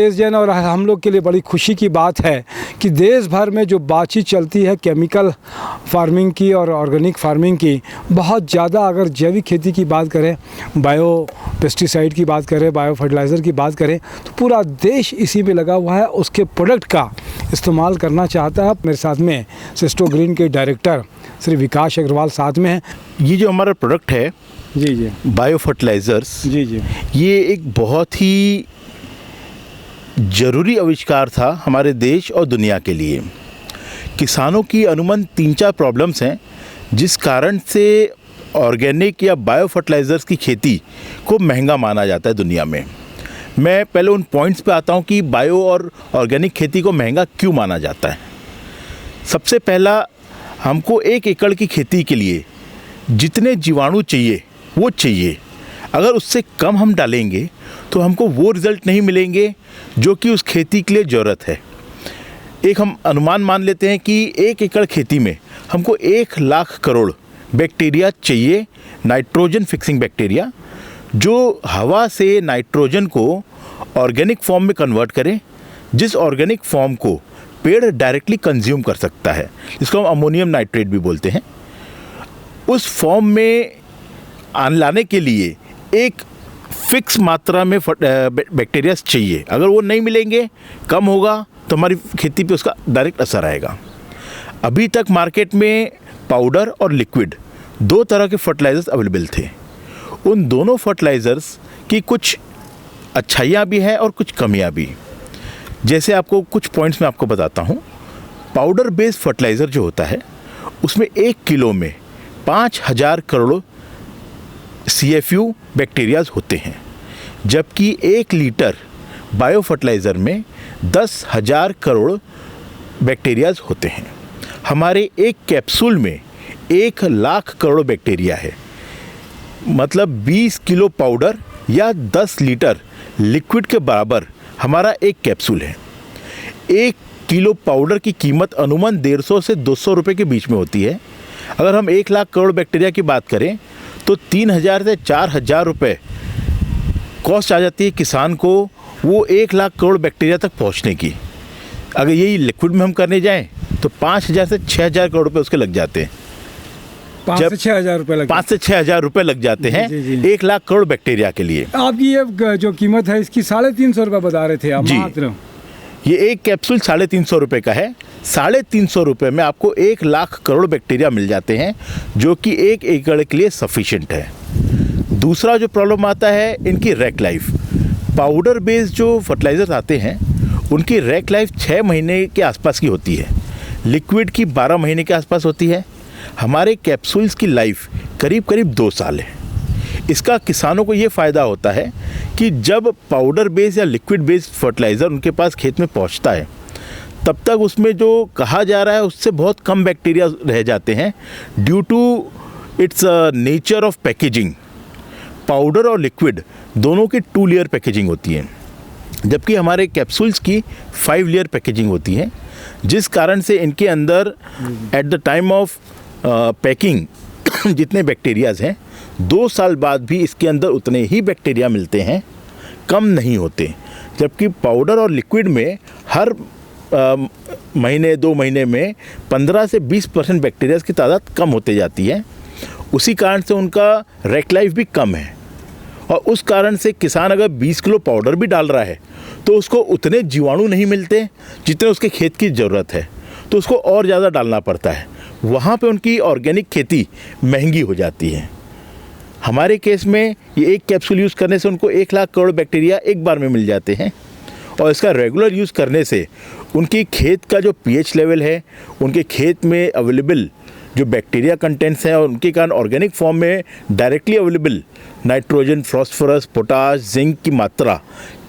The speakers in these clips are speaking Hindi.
तपेश जैन और हम लोग के लिए बड़ी खुशी की बात है कि देश भर में जो बातचीत चलती है केमिकल फार्मिंग की और ऑर्गेनिक फार्मिंग की, बहुत ज़्यादा अगर जैविक खेती की बात करें, बायो पेस्टिसाइड की बात करें, बायो फर्टिलाइज़र की बात करें, तो पूरा देश इसी में लगा हुआ है, उसके प्रोडक्ट का इस्तेमाल करना चाहता है। मेरे साथ में सिस्टो ग्रीन के डायरेक्टर श्री विकास अग्रवाल साथ में हैं। ये जो हमारा प्रोडक्ट है जी बायो फर्टिलाइज़र्स, जी ये एक बहुत ही ज़रूरी आविष्कार था हमारे देश और दुनिया के लिए। किसानों की अनुमान 3-4 प्रॉब्लम्स हैं जिस कारण से ऑर्गेनिक या बायो फर्टिलाइज़र्स की खेती को महंगा माना जाता है दुनिया में। मैं पहले उन पॉइंट्स पे आता हूँ कि बायो और ऑर्गेनिक खेती को महंगा क्यों माना जाता है। सबसे पहला, हमको 1 एकड़ की खेती के लिए जितने जीवाणु चाहिए वो चाहिए। अगर उससे कम हम डालेंगे तो हमको वो रिज़ल्ट नहीं मिलेंगे जो कि उस खेती के लिए ज़रूरत है। एक हम अनुमान मान लेते हैं कि 1 एकड़ खेती में हमको 1 लाख करोड़ बैक्टीरिया चाहिए, नाइट्रोजन फिक्सिंग बैक्टीरिया, जो हवा से नाइट्रोजन को ऑर्गेनिक फॉर्म में कन्वर्ट करें, जिस ऑर्गेनिक फॉर्म को पेड़ डायरेक्टली कंज्यूम कर सकता है, जिसको हम अमोनियम नाइट्रेट भी बोलते हैं। उस फॉर्म में लाने के लिए एक फिक्स मात्रा में बैक्टीरिया चाहिए। अगर वो नहीं मिलेंगे, कम होगा, तो हमारी खेती पे उसका डायरेक्ट असर आएगा। अभी तक मार्केट में पाउडर और लिक्विड 2 तरह के फर्टिलाइज़र्स अवेलेबल थे। उन दोनों फर्टिलाइज़र्स की कुछ अच्छाइयाँ भी हैं और कुछ कमियाँ भी। जैसे आपको कुछ पॉइंट्स मैं आपको बताता हूँ। पाउडर बेस्ड फर्टिलाइज़र जो होता है उसमें 1 किलो में 5000 करोड़ CFU बैक्टीरियाज होते हैं, जबकि 1 लीटर बायो फर्टिलाइज़र में 10,000 करोड़ बैक्टीरियाज होते हैं। हमारे एक कैप्सूल में 1 लाख करोड़ बैक्टीरिया है। मतलब 20 किलो पाउडर या 10 लीटर लिक्विड के बराबर हमारा एक कैप्सूल है। 1 किलो पाउडर की कीमत अनुमान 150 से 200 रुपये के बीच में होती है। अगर हम 1 लाख करोड़ बैक्टीरिया की बात करें तो 3000 से 4000 रुपये कॉस्ट आ जाती है किसान को वो 1 लाख करोड़ बैक्टीरिया तक पहुंचने की। अगर यही लिक्विड में हम करने जाएं तो 5000 से 6000 करोड़ रुपये उसके लग जाते हैं। 5 से 6000 रुपये 5 से 6000 रुपये लग जाते हैं जी, जी। 1 लाख करोड़ बैक्टीरिया के लिए। आपकी ये जो कीमत है इसकी 350 रुपये बता रहे थे आप जी। मात्र। ये एक कैप्सूल 350 रुपये का है। 350 रुपये में आपको 1 लाख करोड़ बैक्टीरिया मिल जाते हैं, जो कि 1 एकड़ के लिए सफिशिएंट है। दूसरा जो प्रॉब्लम आता है इनकी रैक लाइफ। पाउडर बेस्ड जो फर्टिलाइज़र आते हैं उनकी रैक लाइफ 6 महीने के आसपास की होती है, लिक्विड की 12 महीने के आसपास होती है। हमारे कैप्सूल्स की लाइफ करीब करीब 2 साल है। इसका किसानों को ये फ़ायदा होता है कि जब पाउडर बेस्ड या लिक्विड बेस्ड फर्टिलाइज़र उनके पास खेत में पहुंचता है तब तक उसमें जो कहा जा रहा है उससे बहुत कम बैक्टीरिया रह जाते हैं, due to its nature of packaging. Powder और लिक्विड दोनों की 2 लेयर पैकेजिंग होती है, जबकि हमारे कैप्सूल्स की 5 लेयर पैकेजिंग होती है, जिस कारण से इनके अंदर at the time of packing जितने बैक्टीरियाज हैं 2 साल बाद भी इसके अंदर उतने ही बैक्टीरिया मिलते हैं, कम नहीं होते। जबकि पाउडर और लिक्विड में हर महीने 2 महीने में 15 से 20% बैक्टीरियाज की तादाद कम होते जाती है। उसी कारण से उनका रैक लाइफ भी कम है। और उस कारण से किसान अगर 20 किलो पाउडर भी डाल रहा है तो उसको उतने जीवाणु नहीं मिलते जितने उसके खेत की ज़रूरत है, तो उसको और ज़्यादा डालना पड़ता है। वहाँ पे उनकी ऑर्गेनिक खेती महंगी हो जाती है। हमारे केस में ये 1 कैप्सूल यूज़ करने से उनको 1 लाख करोड़ बैक्टीरिया एक बार में मिल जाते हैं। और इसका रेगुलर यूज़ करने से उनकी खेत का जो pH लेवल है, उनके खेत में अवेलेबल जो बैक्टीरिया कंटेंट्स हैं और उनके कारण ऑर्गेनिक फॉर्म में directly available nitrogen, phosphorus, potash, zinc की मात्रा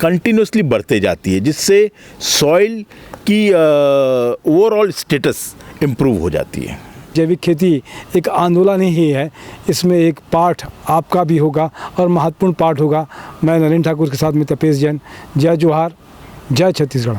कंटिन्यूसली बढ़ते जाती है, जिससे सॉइल की ओवरऑल स्टेटस इम्प्रूव हो जाती है। जैविक खेती एक आंदोलन ही है, इसमें एक पार्ट आपका भी होगा और महत्वपूर्ण पार्ट होगा। मैं नरेंद्र ठाकुर के साथ में तपेश जैन। जय जोहार, जय छत्तीसगढ़।